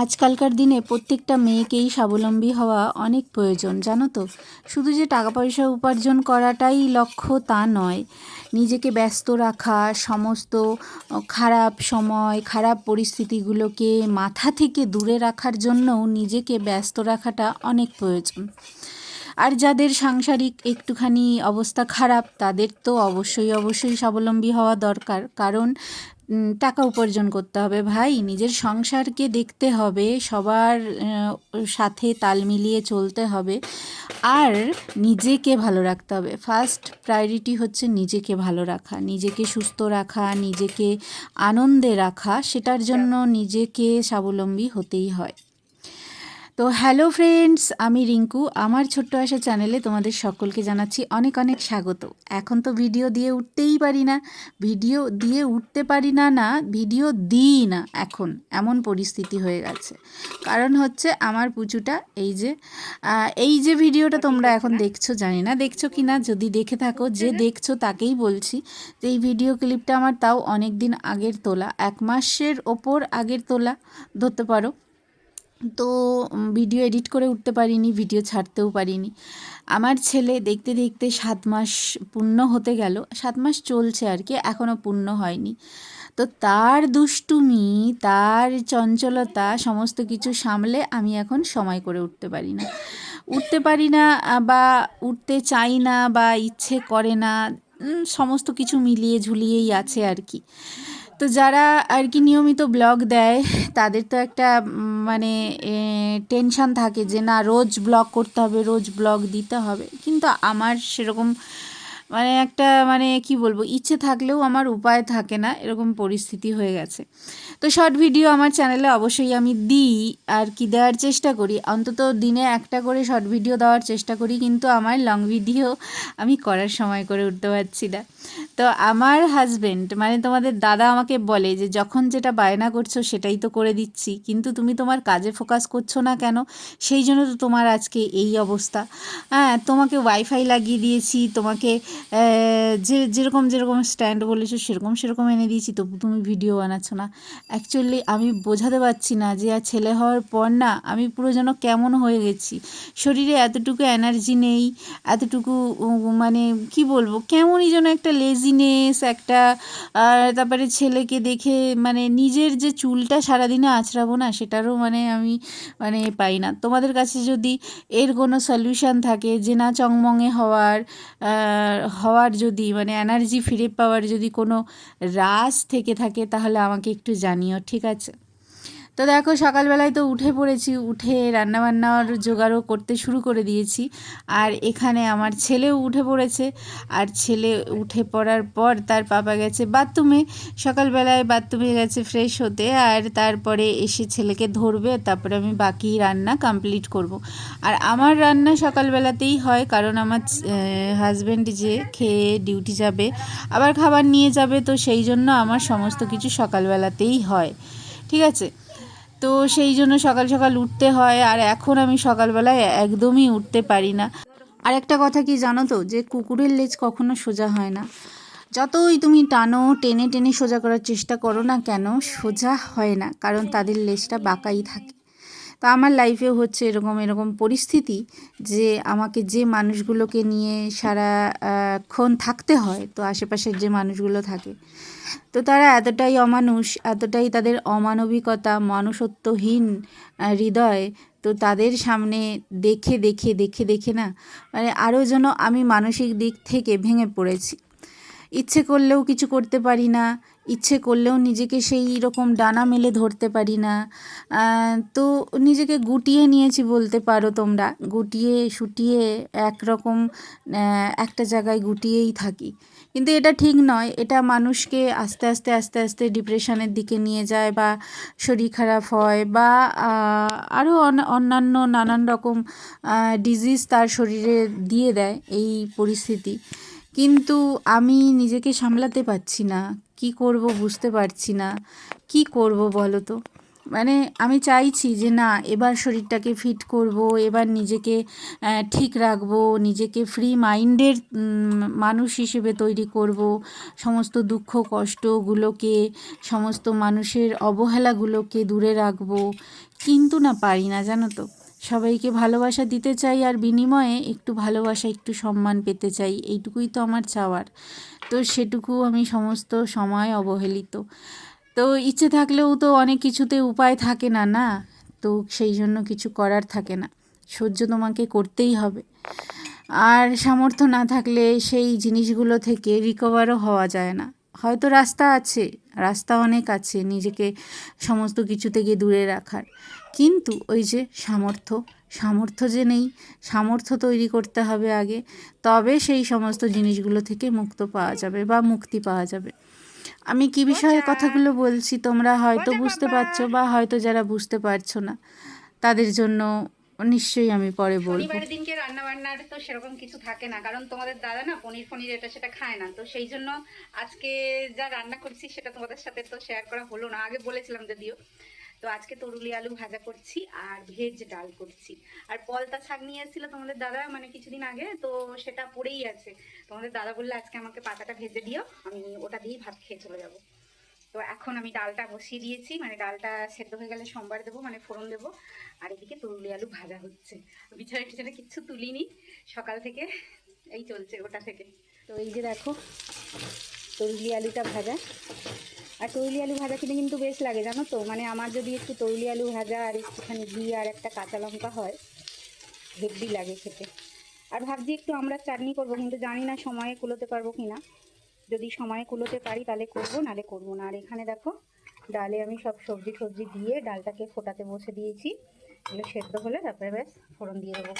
আজকালকার দিনে প্রত্যেকটা মেয়েকেই স্বাবলম্বী হওয়া অনেক প্রয়োজন, জানো তো। শুধু যে টাকা পয়সা উপার্জন করাটাই লক্ষ্য তা নয়, নিজেকে ব্যস্ত রাখা, সমস্ত খারাপ সময়, খারাপ পরিস্থিতিগুলোকে মাথা থেকে দূরে রাখার জন্যও নিজেকে ব্যস্ত রাখাটা অনেক প্রয়োজন। আর যাদের সাংসারিক একটুখানি অবস্থা খারাপ, তাদের তো অবশ্যই স্বাবলম্বী হওয়া দরকার। কারণ টাকা উপার্জন করতে হবে ভাই, নিজের সংসারকে দেখতে হবে, সবার সাথে তাল মিলিয়ে চলতে হবে, আর নিজেকে ভালো রাখতে হবে। ফার্স্ট প্রায়োরিটি হচ্ছে নিজেকে ভালো রাখা, নিজেকে সুস্থ রাখা, নিজেকে আনন্দে রাখা। সেটার জন্য নিজেকে স্বাবলম্বী হতেই হয়। তো হ্যালো ফ্রেন্ডস, আমি রিঙ্কু। আমার ছোট্ট আশা চ্যানেলে তোমাদের সকলকে জানাচ্ছি অনেক অনেক স্বাগত। এখন তো ভিডিও দিয়ে উঠতেই পারি না, ভিডিও দিই না এখন, এমন পরিস্থিতি হয়ে গেছে। কারণ হচ্ছে আমার পুচুটা এই যে ভিডিওটা তোমরা এখন দেখছো, জানি না দেখছো কি না, যদি দেখে থাকো, যে দেখছো তাকেই বলছি যে এই ভিডিও ক্লিপটা আমার তাও অনেক দিন আগের তোলা, 1 মাসের ওপর আগের তোলা ধরতে পারো। তো ভিডিও এডিট করে উঠতে পারিনি, ভিডিও ছাড়তেও পারিনি। আমার ছেলে দেখতে দেখতে 7 মাস পূর্ণ হতে গেল, 7 মাস চলছে আর কি, এখনও পূর্ণ হয়নি। তো তার দুষ্টুমি, তার চঞ্চলতা সমস্ত কিছু সামলে আমি এখন সময় করে উঠতে পারি না, বা উঠতে চাই না, বা ইচ্ছে করে না, সমস্ত কিছু মিলিয়ে ঝুলিয়েই আছে আর কি। তো যারা আর কি নিয়মিত ব্লগ দেয়, তাদের তো একটা মানে টেনশান থাকে যে না, রোজ ব্লগ করতে হবে, রোজ ব্লগ দিতে হবে। কিন্তু আমার সেরকম একটা কি বলবো, ইচ্ছে থাকলেও আমার উপায় থাকে না, এরকম পরিস্থিতি হয়ে গেছে। তো শর্ট ভিডিও আমার চ্যানেলে অবশ্যই আমি দিই, আর কি দেওয়ার চেষ্টা করি, অন্তত দিনে একটা করে শর্ট ভিডিও দেওয়ার চেষ্টা করি। কিন্তু আমার লং ভিডিও আমি করার সময় করে উঠতে পারছি না। তো আমার হাজবেন্ড তোমাদের দাদা আমাকে বলে যে যখন যেটা বায়না করছো সেটাই তো করে দিচ্ছি, কিন্তু তুমি তোমার কাজে ফোকাস করছো না কেন? সেই জন্য তো তোমার আজকে এই অবস্থা। হ্যাঁ, তোমাকে ওয়াইফাই লাগিয়ে দিয়েছি, তোমাকে যেরকম স্ট্যান্ড বলেছো সেরকম এনে দিয়েছি, তবু তুমি ভিডিও বানাচ্ছ না। অ্যাকচুয়ালি আমি বোঝাতে পারছি না যে আর ছেলে হওয়ার পর না আমি পুরো যেন কেমন হয়ে গেছি, শরীরে এতটুকু এনার্জি নেই, এতটুকু কি বলবো, কেমনই যেন একটা লেজিনেস একটা। তারপরে ছেলেকে দেখে নিজের যে চুলটা সারাদিনে আঁচড়াবো না, সেটারও আমি পাই না। তোমাদের কাছে যদি এর কোনো সলিউশন থাকে যে না, চংমঙে হওয়ার যদি এনার্জি ফিরে পাওয়ার যদি কোনো রাস থেকে থাকে, তাহলে আমাকে একটু জানিও, ঠিক আছে? তো দেখো, সকালবেলায় তো উঠে পড়েছি, উঠে রান্নাবান্নার জোগাড়ও করতে শুরু করে দিয়েছি। আর এখানে আমার ছেলেও উঠে পড়েছে, আর ছেলে উঠে পড়ার পর তার পাপা গেছে বাথরুমে, সকালবেলায় বাথরুমে গেছে ফ্রেশ হতে, আর তারপরে এসে ছেলেকে ধরবে, তারপরে আমি বাকি রান্না কমপ্লিট করব। আর আমার রান্না সকালবেলাতেই হয়, কারণ আমার হাজব্যান্ড যে খেয়ে ডিউটি যাবে, আবার খাবার নিয়ে যাবে, তো সেই জন্য আমার সমস্ত কিছু সকালবেলাতেই হয়, ঠিক আছে? তো সেই জন্য সকাল সকাল উঠতে হয়, আর এখন আমি সকালবেলায় একদমই উঠতে পারি না। আর একটা কথা কি জানো তো, যে কুকুরের লেজ কখনো সোজা হয় না। যতই তুমি টেনে টেনে সোজা করার চেষ্টা করো না কেন, সোজা হয় না, কারণ তাদের লেজটা বাঁকাই থাকে। তো আমার লাইফেও হচ্ছে এরকম পরিস্থিতি, যে আমাকে যে মানুষগুলোকে নিয়ে সারাক্ষণ থাকতে হয়, তো আশেপাশের যে মানুষগুলো থাকে, তো তারা এতটাই অমানুষ, এতটাই তাদের অমানবিকতা, মনুষ্যত্বহীন হৃদয়। তো তাদের সামনে দেখে না আরও যেন আমি মানসিক দিক থেকে ভেঙে পড়েছি। ইচ্ছে করলেও কিছু করতে পারি না, ইচ্ছে করলেও নিজেকে সেই রকম ডানা মেলে ধরতে পারি না। তো নিজেকে গুটিয়ে নিয়েছি বলতে পারো তোমরা, গুটিয়ে সুটিয়ে একরকম একটা জায়গায় গুটিয়েই থাকি। কিন্তু এটা ঠিক নয়, এটা মানুষকে আস্তে আস্তে ডিপ্রেশনের দিকে নিয়ে যায়, বা শরীর খারাপ হয়, বা আরও অন্যান্য নানান রকম ডিজিজ তার শরীরে দিয়ে দেয় এই পরিস্থিতি। কিন্তু আমি নিজেকে সামলাতে পারছি না, কি করব বুঝতে পারছি না, কি করব বলো তো। মানে আমি চাইছি যে না, এবার শরীরটাকে ফিট করব, এবার নিজেকে ঠিক রাখবো, নিজেকে ফ্রি মাইন্ডের মানুষ হিসেবে তৈরি করব, সমস্ত দুঃখ কষ্টগুলোকে, সমস্ত মানুষের অবহেলাগুলোকে দূরে রাখবো। কিন্তু না, পারি না, জানো তো। সবাইকে ভালোবাসা দিতে চাই আর বিনিময়ে একটু ভালোবাসা, একটু সম্মান পেতে চাই, এইটুকুই তো আমার চাওয়ার। তো সেটুকু আমি সমস্ত সময় অবহেলিত। তো ইচ্ছে থাকলেও তো অনেক কিছুতে উপায় থাকে না, না। তো সেই জন্য কিছু করার থাকে না, সহ্য তোমাকে করতেই হবে। আর সামর্থ্য না থাকলে সেই জিনিসগুলো থেকে রিকভারও হওয়া যায় না। হয়তো রাস্তা আছে, রাস্তা অনেক আছে নিজেকে সমস্ত কিছু থেকে দূরে রাখার, কিন্তু ওই যে সামর্থ্য যে নেই, সামর্থ্য তৈরি করতে হবে আগে, তবে সেই সমস্ত জিনিসগুলো থেকে মুক্ত পাওয়া যাবে বা মুক্তি পাওয়া যাবে। আমি কি বিষয়ে কথাগুলো বলছি তোমরা হয়তো বুঝতে পারছো, বা হয়তো যারা বুঝতে পারছো না তাদের জন্য নিশ্চয়ই আমি পরে বলবো। শনিবারের দিনকে রান্না বান্নার তো সেরকম কিছু থাকে না, কারণ তোমাদের দাদা না পনির ফনির এটা সেটা খায় না। তো সেই জন্য আজকে যা রান্না করছি সেটা তোমাদের সাথে তো শেয়ার করা হলো না, আগে বলেছিলাম যদিও। তো আজকে তরুলি আলু ভাজা করছি আর ভেজ ডাল করছি। আর পলতা শাক নিয়ে এসেছিল তোমাদের দাদা মানে কিছুদিন আগে, তো সেটা পড়েই আছে। তোমাদের দাদা বললে আজকে আমাকে পাতাটা ভেজে দিও, আমি ওটা দিয়েই ভাত খেয়ে চলে যাবো। তো এখন আমি ডালটা বসিয়ে দিয়েছি, মানে ডালটা সেদ্ধ হয়ে গেলে সোমবার দেবো, মানে ফোড়ন দেবো। আর এদিকে তরুলি আলু ভাজা হচ্ছে। বিছানা টিছানা কিচ্ছু তুলিনি, সকাল থেকে এই চলছে ওটা থেকে। তো এই যে দেখো তরুলি আলুটা ভাজা। আর তরুলি আলু ভাজা খেতে কিন্তু বেশ লাগে, জানো তো। মানে আমার যদি একটু তরুলি আলু ভাজা আর একটুখানি ঘি আর একটা কাঁচা লঙ্কা হয়, হেভি লাগে খেতে। আর ভাবছি একটু আমরা চাটনি করবো, কিন্তু জানি না সময়ে কুলোতে পারবো কি না। যদি সময়ে কুলোতে পারি তাহলে করবো, নাহলে করবো না। আর এখানে দেখো ডালে আমি সব সবজি টবজি দিয়ে ডালটাকে ফোটাতে বসে দিয়েছি, এগুলো সেদ্ধ হলে তারপরে ব্যাস ফোড়ন দিয়ে দেবো।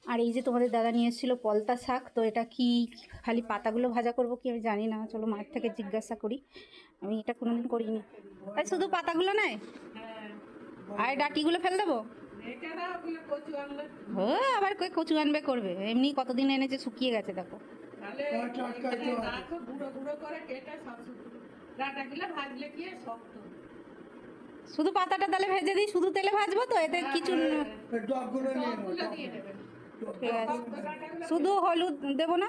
আর এই যে তোমাদের দাদা নিয়ে এসেছিলো পলতা শাক, তো এটা কি খালি পাতাগুলো ভাজা করবো কি আমি জানি না, চলো মায়ের থেকে জিজ্ঞাসা করি, আমি এটা কোনোদিন করিনি। তাই শুধু পাতাগুলো নেয় আর ডাটিগুলো ফেল দেবো? হ্যাঁ, আবার কই কচু আনবে করবে, এমনি কতদিন এনেছে শুকিয়ে গেছে দেখো। শুধু পাতাটা তাহলে ভেজে দিই, শুধু তেলে ভাজবো তো, এতে কিছু ঠিক আছে। শুধু হলুদ দেবো না,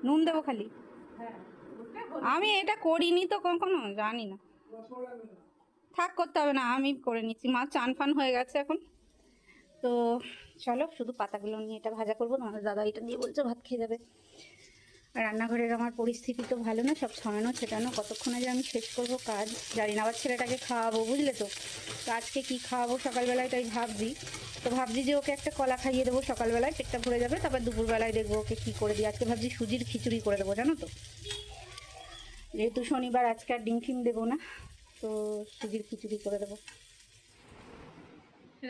নুন দেবো খালি? আমি এটা করিনি তো কখনো, জানি না। থাক, করতে হবে না, আমি করে নিচ্ছি। মা চান ফান হয়ে গেছে এখন। তো চলো শুধু পাতাগুলো নিয়ে এটা ভাজা করবো, তোমাদের দাদা এটা দিয়ে বলছে ভাত খেয়ে যাবে। রান্নাঘরের আমার পরিস্থিতি তো ভালো না, সব ছড়ানো ছেটানো, কতক্ষণে যে আমি শেষ করবো কাজ জানি না। আবার ছেলেটাকে খাওয়াবো, বুঝলে তো। তো আজকে কী খাওয়াবো সকালবেলায় তাই ভাবছি। তো ভাবছি যে ওকে একটা কলা খাইয়ে দেবো সকালবেলায়, পেটটা ভরে যাবে। তারপর দুপুরবেলায় দেখবো ওকে কী করে দিই। আজকে ভাবছি সুজির খিচুড়ি করে দেবো, জানো তো। যেহেতু শনিবার, আজকে আর ডিম ফিম দেবো না, তো সুজির খিচুড়ি করে দেবো।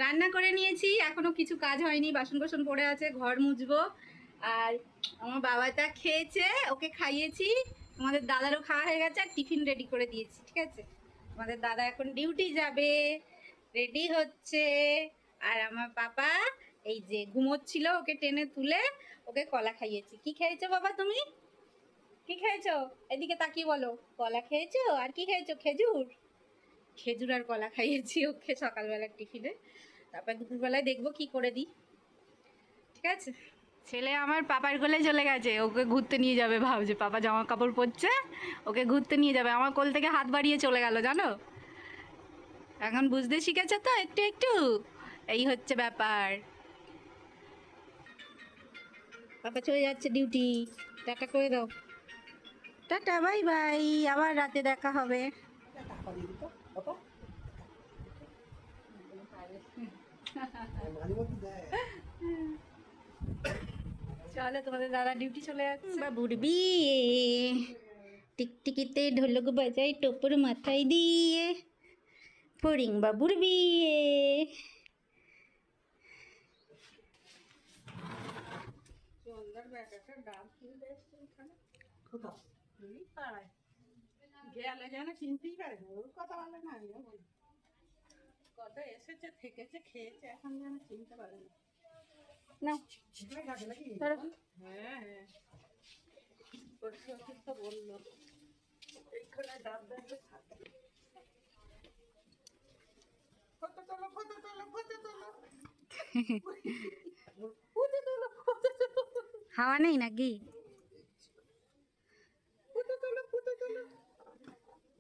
রান্না করে নিয়েছি, এখনো কিছু কাজ হয়নি, বাসন কোসন পড়ে আছে, ঘর মুছবো। আর আমার বাবাটা খেয়েছে, ওকে খাইয়েছি। আমাদের দাদারও খাওয়া হয়ে গেছে, আর টিফিন রেডি করে দিয়েছি, ঠিক আছে। আমাদের দাদা এখন ডিউটি যাবে, রেডি হচ্ছে। আর আমার বাবা এই যে ঘুমোচ্ছিল, ওকে টেনে তুলে ওকে কলা খাইয়েছি। কি খেয়েছো বাবা তুমি? কি খেয়েছো? এদিকে তাকিয়ে বলো। কলা খেয়েছো? আর কি খেয়েছো? খেজুর। খেজুর আর কলা খাইয়েছি ওকে সকালবেলার টিফিনে। তারপর দুপুরবেলায় দেখবো কি করে দিই, ঠিক আছে। ছেলে আমার পাপার কোলে চলে গেছে, ওকে ঘুরতে নিয়ে যাবে, ভাবছে পাপা জামা কাপড় পরছে, ওকে ঘুরতে নিয়ে যাবে। আমার কোল থেকে হাত বাড়িয়ে চলে গেল, জানো। এখন বুঝতে শিখেছে তো একটু একটু, এই হচ্ছে ব্যাপার। পাপা চলে যাচ্ছে ডিউটি, টাটা করে দাও। টাটা, বাই বাই, আবার রাতে দেখা হবে। চলো, তোমাদের দাদা ডিউটি চলে যাচ্ছে। বাবুর বিয়ে, টিকটিকিতে ঢোলক বাজাই টোপর মাথায় দিয়ে, ফড়িং বাবুর বিয়ে। গেলে যেন চিনতেই পারে কথা বলে না, কত এসেছে থেকেছে খেয়েছে, এখন যেন চিনতে পারে না। না হ্যাঁ হ্যাঁ, তো বললো এইখানে ডাব দেখবে। হাওয়া নেই নাকি?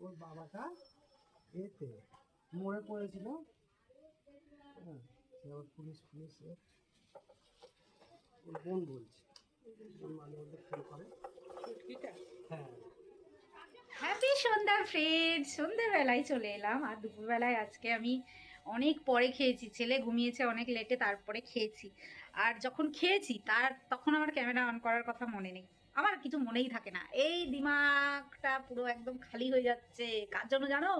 ওর বাবাটা এতে মরে পড়েছিল, হ্যাঁ, সে আবার পুলিশ ওর বোন বলছে, ওর মাঝে মধ্যে ফোন করে। হ্যাঁ, হ্যাপি সন্ধ্যা ফ্রেন্ড, সন্ধ্যেবেলায় চলে এলাম। আর দুপুরবেলায় আজকে আমি অনেক পরে খেয়েছি, ছেলে ঘুমিয়েছে অনেক লেটে, তারপরে খেয়েছি। আর যখন খেয়েছি তখন আমার ক্যামেরা অন করার কথা মনে নেই, আমার কিছু মনেই থাকে না। এই দিমাগটা পুরো একদম খালি হয়ে যাচ্ছে। কার জন্য জানো?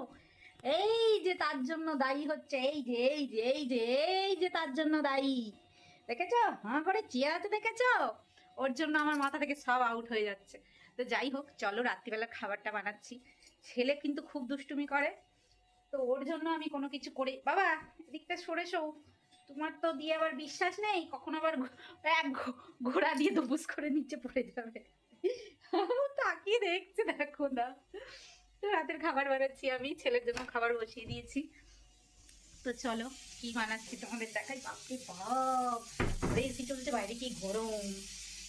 এই যে তার জন্য দায়ী হচ্ছে, এই যে তার জন্য দায়ী। দেখেছো আমার ঘরে চেয়ার আছে, দেখেছো? ওর জন্য আমার মাথা থেকে সব আউট হয়ে যাচ্ছে। তো যাই হোক, চলো রাত্রিবেলা খাবারটা বানাচ্ছি। ছেলে কিন্তু খুব দুষ্টুমি করে, তো ওর জন্য আমি কোনো কিছু করে, বাবা এদিকটা সরেছো, তোমার তো দিয়ে আবার বিশ্বাস নেই, কখন আবার ঘোড়া দিয়ে দুবুস করে নিচে পড়ে যাবে। তাকিয়ে দেখছে, দেখো না। তো রাতের খাবার বানাচ্ছি আমি, ছেলের জন্য খাবার বসিয়ে দিয়েছি। তো চলো কি বানাচ্ছি তোমাদের দেখাই। বাপরে বাপ, এসি চলছে, বাইরে কি গরম।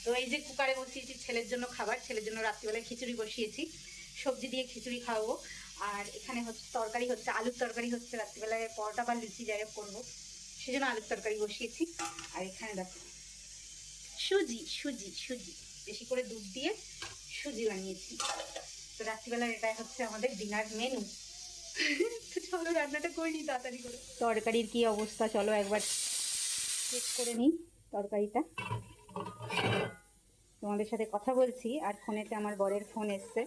তো এই যে কুকারে বসিয়েছি ছেলের জন্য খাবার, ছেলের জন্য রাত্রিবেলায় খিচুড়ি বসিয়েছি, সবজি দিয়ে খিচুড়ি খাওয়াবো। আর এখানে হচ্ছে তরকারি হচ্ছে, আলুর তরকারি হচ্ছে, রাত্রিবেলায় পরোটা বা লুচি যাই হোক করবো, সেজন্য আলুর তরকারি বসিয়েছি। আর এখানে দেখো সুজি বেশি করে দুধ দিয়ে সুজি বানিয়েছি। তো রাত্রিবেলার এটাই হচ্ছে আমাদের ডিনার মেনু। তো চলো রান্নাটা করে নিই তাড়াতাড়ি করে। তরকারির কি অবস্থা চলো একবার চেক করে নিই তরকারিটা। তোমাদের সাথে কথা বলছি আর ফোনেতে আমার বরের ফোন এসছে।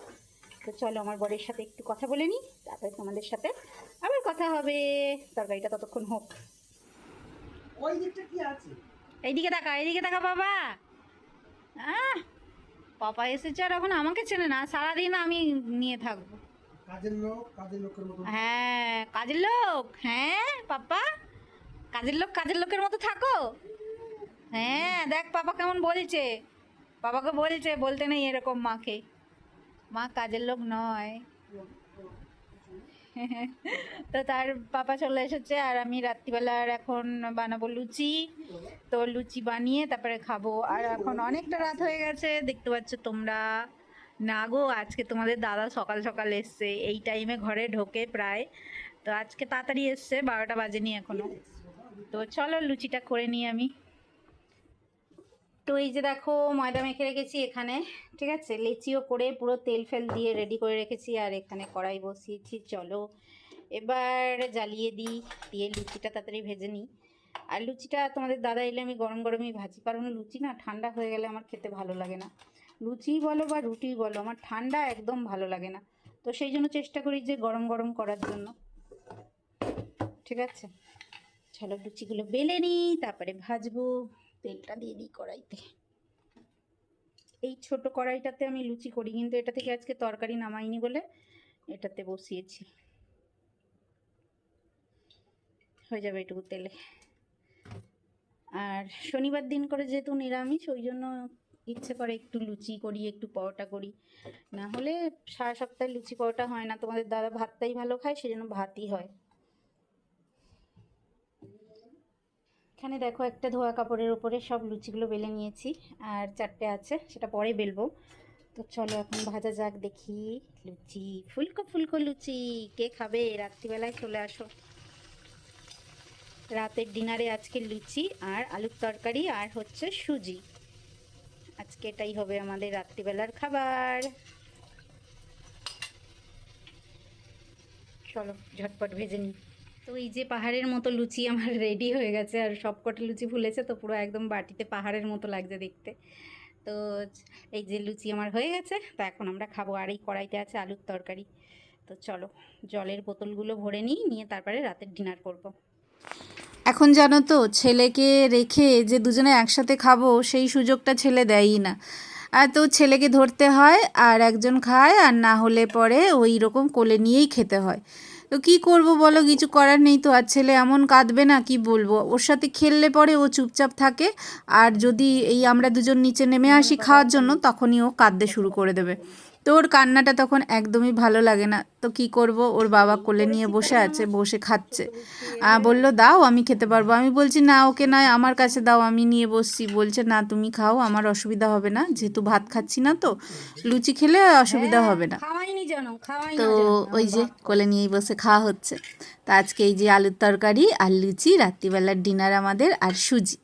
তো চলো আমার বরের সাথে একটু কথা বলে নিই, তারপরে তোমাদের সাথে আবার কথা হবে। তরকারিটা ততক্ষণ হোক। ওই দিকটা কি আছে? এইদিকে তাকা বাবা। পাপা এসেছে আর এখন আমাকে চেনে না, সারাদিন আমি নিয়ে থাকবো। কাজের লোকের মতো। হ্যাঁ কাজের লোক, হ্যাঁ পাপা কাজের লোকের মতো থাকো। হ্যাঁ দেখ পাপা কেমন বলছে, বাবাকে বলছে বলতে নেই এরকম মাকে, মা কাজের লোক নয়। তো তার পাপা চলে এসেছে আর আমি রাত্রিবেলার এখন বানাবো লুচি। তো লুচি বানিয়ে তারপরে খাবো। আর এখন অনেকটা রাত হয়ে গেছে, দেখতে পাচ্ছ তোমরা। না গো, আজকে তোমাদের দাদা সকাল সকাল এসছে, এই টাইমে ঘরে ঢোকে প্রায়। তো আজকে তাড়াতাড়ি এসছে, 12টা বাজেনি এখনো। তো চলো লুচিটা করে নিই আমি। তো এই যে দেখো ময়দা মেখে রেখেছি এখানে, ঠিক আছে, লেচিও করে পুরো তেল ফেল দিয়ে রেডি করে রেখেছি। আর এখানে কড়াই বসিয়েছি, চলো এবার জ্বালিয়ে দিই, দিয়ে লুচিটা তাড়াতাড়ি ভেজে নিই। আর লুচিটা তোমাদের দাদা এলে আমি গরম গরমই ভাজি, কারণ লুচি না ঠান্ডা হয়ে গেলে আমার খেতে ভালো লাগে না। লুচি বলো বা রুটি বলো, আমার ঠান্ডা একদম ভালো লাগে না। তো সেই জন্য চেষ্টা করি যে গরম গরম করার জন্য, ঠিক আছে। চলো লুচিগুলো বেলে নিই, তারপরে ভাজবো। তেলটা দিয়ে দিই কড়াইতে। এই ছোট কড়াইটাতে আমি লুচি করি, কিন্তু এটা থেকে আজকে তরকারি নামাইনি বলে এটাতে বসিয়েছি। হয়ে যাবে এটুকু তেলে। আর শনিবার দিন করে যেহেতু নিরামিষ, ওই জন্য ইচ্ছে করে একটু লুচি করি, একটু পরোটা করি। না হলে সারা সপ্তাহে লুচি পরোটা হয় না। তোমাদের দাদা ভাতটাই ভালো খায়, সেজন্য ভাতই হয়। এখানে দেখো একটা ধোয়া কাপড়ের উপরে সব লুচিগুলো বেলে নিয়েছি, আর 4টে আছে, সেটা পরে বেলবো। তো চলো এখন ভাজা যাক, দেখি। লুচি ফুলকো ফুলকো লুচি, কে খাবে? রাত্রিবেলায় চলে আসো। রাতের ডিনারে আজকে লুচি আর আলুর তরকারি আর হচ্ছে সুজি। আজকে এটাই হবে আমাদের রাত্রিবেলার খাবার। চলো ঝটপট ভেজে নিই। তো এই যে পাহাড়ের মতো লুচি আমার রেডি হয়ে গেছে, আর সব কটা লুচি ফুলেছে, তো পুরো একদম বাটিতে পাহাড়ের মতো লাগছে দেখতে। তো এই যে লুচি আমার হয়ে গেছে, তো এখন আমরা খাবো। আর এই কড়াইতে আছে আলুর তরকারি। তো চলো জলের বোতলগুলো ভরে নিয়ে তারপরে রাতের ডিনার করব। এখন জানো তো, ছেলেকে রেখে যে দুজনে একসাথে খাবো সেই সুযোগটা ছেলে দেয়ই না। আর তো ছেলেকে ধরতে হয়, আর একজন খায়, আর না হলে পরে ওই রকম কোলে নিয়েই খেতে হয়। তো কি করব বলো, কিছু করার নেই তো। আর ছেলে এমন কাঁদবে না, কি বলবো, ওর সাথে খেললে পরে ও চুপচাপ থাকে। আর যদি এই আমরা দুজন নিচে নেমে আসি খাওয়ার জন্য, তখনই ও কাঁদতে শুরু করে দেবে। তো ওর কান্নাটা তখন একদমই ভালো লাগে না, তো কি করব, ওর বাবা কোলে নিয়ে বসে আছে, বসে খাচ্ছে। বলল দাও আমি খেতে পারবো, আমি বলছি না ওকে নয় আমার কাছে দাও, আমি নিয়ে বসছি। বলছে না তুমি খাও, আমার অসুবিধা হবে না, যেহেতু ভাত খাচ্ছি না, তো লুচি খেলে অসুবিধা হবে না। খাওয়াইনি জানো, খাওয়াই তো ওই যে কোলে নিয়েই বসে খাওয়া হচ্ছে। তো আজকে এই যে আলুর তরকারি আর লুচি, রাত্রিবেলার ডিনার আমাদের, আর সুজি।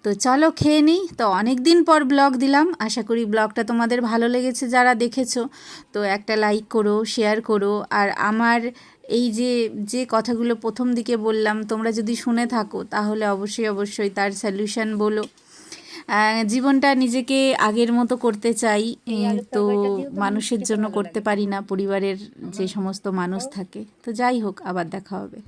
তো চলো খেয়ে নিই। তো অনেক দিন পর ব্লগ দিলাম, আশা করি ব্লগটা তোমাদের ভালো লেগেছে যারা দেখেছো। তো একটা লাইক করো, শেয়ার করো, আর আমার এই যে যে কথাগুলো প্রথম দিকে বললাম তোমরা যদি শুনে থাকো তাহলে অবশ্যই অবশ্যই তার সলিউশন বলো। জীবনটা নিজেকে আগের মতো করতে চাই, তো মানুষের জন্য করতে পারি না, পরিবারের যে সমস্ত মানুষ থাকে। তো যাই হোক, আবার দেখা হবে।